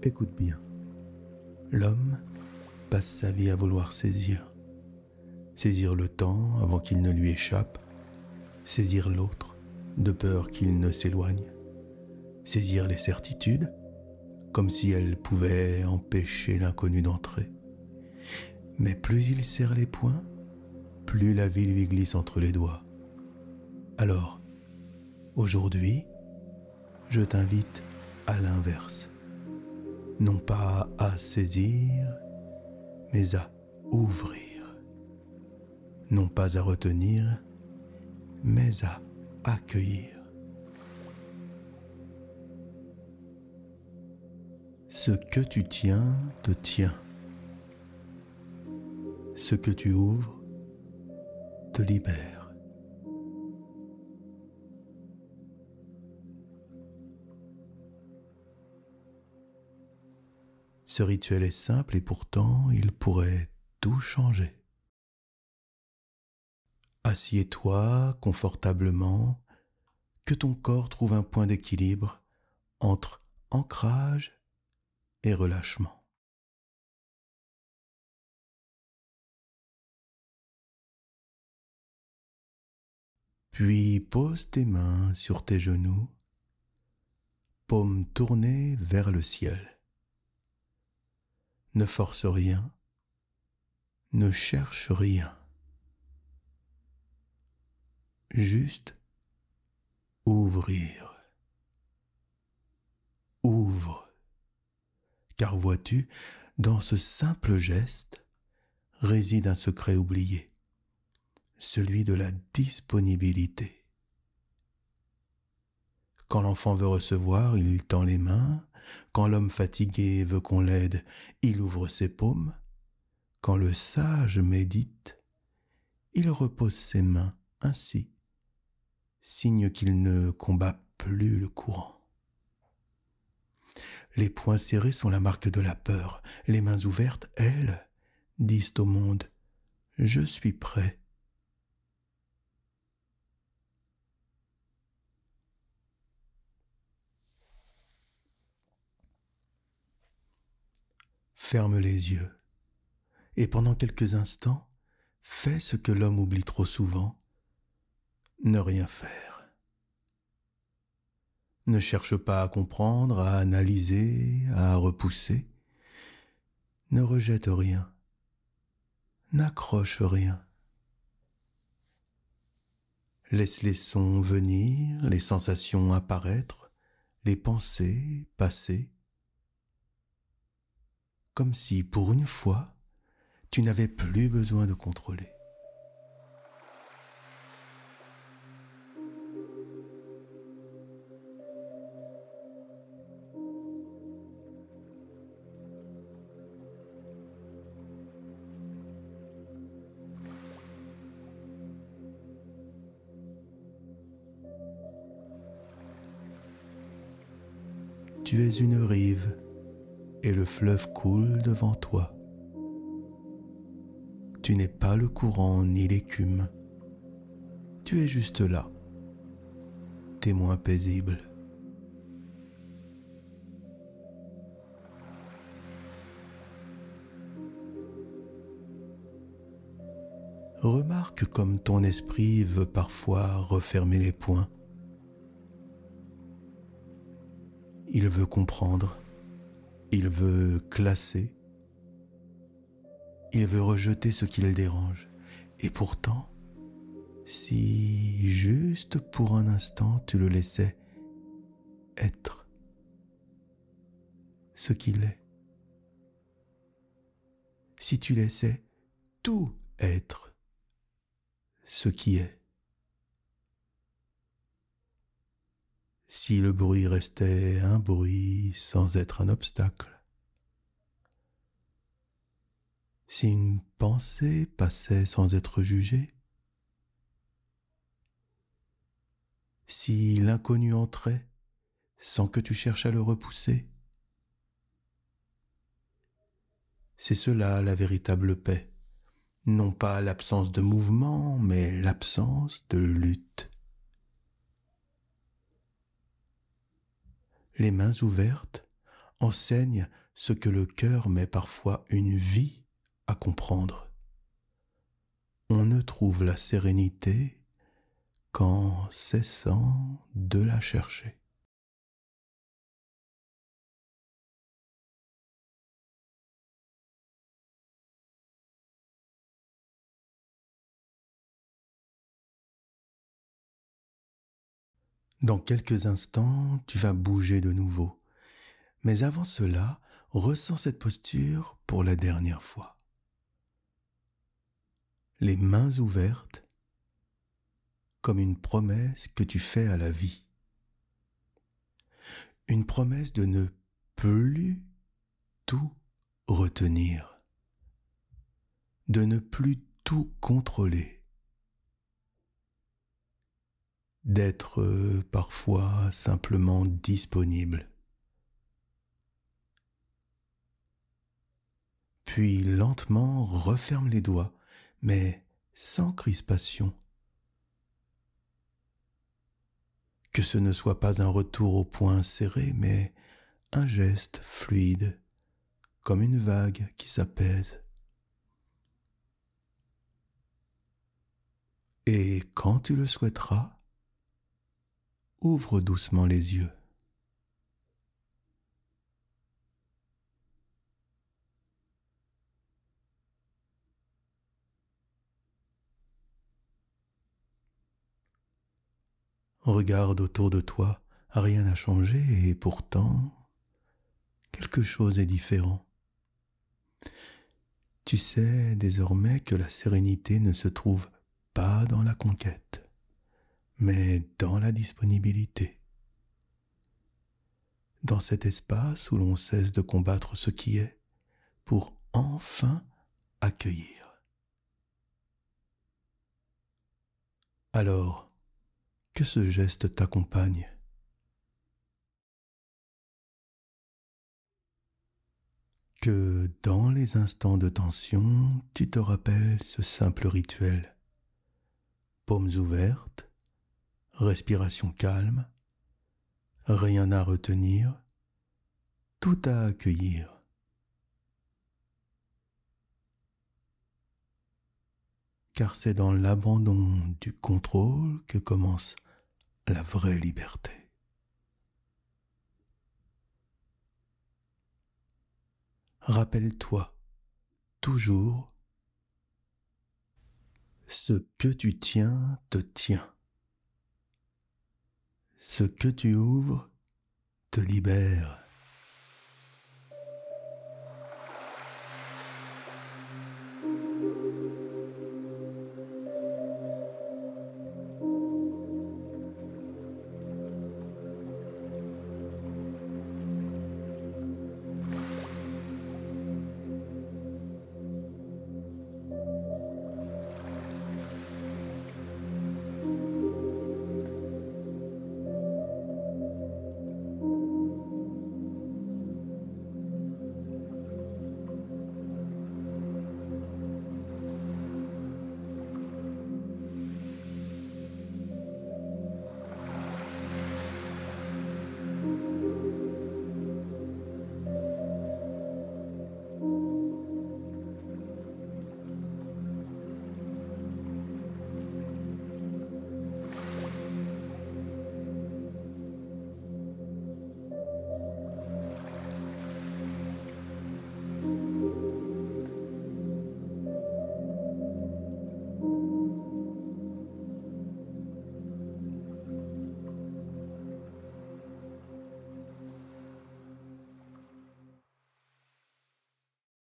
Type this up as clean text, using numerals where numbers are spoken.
Écoute bien. L'homme passe sa vie à vouloir saisir le temps avant qu'il ne lui échappe, saisir l'autre de peur qu'il ne s'éloigne, saisir les certitudes comme si elles pouvaient empêcher l'inconnu d'entrer. Mais plus il serre les poings, plus la vie lui glisse entre les doigts. Alors, aujourd'hui, je t'invite à l'inverse. Non pas à saisir, mais à ouvrir. Non pas à retenir, mais à accueillir. Ce que tu tiens te tient. Ce que tu ouvres te libère. Ce rituel est simple et pourtant il pourrait tout changer. Assieds-toi confortablement, que ton corps trouve un point d'équilibre entre ancrage et relâchement. Puis pose tes mains sur tes genoux, paumes tournées vers le ciel. Ne force rien, ne cherche rien. Juste ouvrir. Ouvre. Car vois-tu, dans ce simple geste réside un secret oublié, celui de la disponibilité. Quand l'enfant veut recevoir, il tend les mains. Quand l'homme fatigué veut qu'on l'aide, il ouvre ses paumes. Quand le sage médite, il repose ses mains ainsi, signe qu'il ne combat plus le courant. Les poings serrés sont la marque de la peur. Les mains ouvertes, elles, disent au monde « Je suis prêt ». Ferme les yeux et pendant quelques instants, fais ce que l'homme oublie trop souvent, ne rien faire. Ne cherche pas à comprendre, à analyser, à repousser. Ne rejette rien, n'accroche rien. Laisse les sons venir, les sensations apparaître, les pensées passer. Comme si, pour une fois, tu n'avais plus besoin de contrôler. Tu es une rive et le fleuve coule devant toi. Tu n'es pas le courant ni l'écume. Tu es juste là, témoin paisible. Remarque comme ton esprit veut parfois refermer les poings. Il veut comprendre, il veut classer, il veut rejeter ce qui le dérange. Et pourtant, si juste pour un instant tu le laissais être ce qu'il est, si tu laissais tout être ce qui est, si le bruit restait un bruit sans être un obstacle, si une pensée passait sans être jugée, si l'inconnu entrait sans que tu cherches à le repousser, c'est cela la véritable paix, non pas l'absence de mouvement, mais l'absence de lutte. Les mains ouvertes, enseigne ce que le cœur met parfois une vie à comprendre. On ne trouve la sérénité qu'en cessant de la chercher. Dans quelques instants, tu vas bouger de nouveau. Mais avant cela, ressens cette posture pour la dernière fois. Les mains ouvertes, comme une promesse que tu fais à la vie. Une promesse de ne plus tout retenir, de ne plus tout contrôler, d'être parfois simplement disponible. Puis lentement referme les doigts, mais sans crispation. Que ce ne soit pas un retour au poing serré, mais un geste fluide, comme une vague qui s'apaise. Et quand tu le souhaiteras, ouvre doucement les yeux. Regarde autour de toi, rien n'a changé et pourtant, quelque chose est différent. Tu sais désormais que la sérénité ne se trouve pas dans la conquête, mais dans la disponibilité. Dans cet espace où l'on cesse de combattre ce qui est pour enfin accueillir. Alors, que ce geste t'accompagne. Que dans les instants de tension, tu te rappelles ce simple rituel. Paumes ouvertes, respiration calme, rien à retenir, tout à accueillir. Car c'est dans l'abandon du contrôle que commence la vraie liberté. Rappelle-toi toujours, ce que tu tiens te tient. Ce que tu ouvres te libère.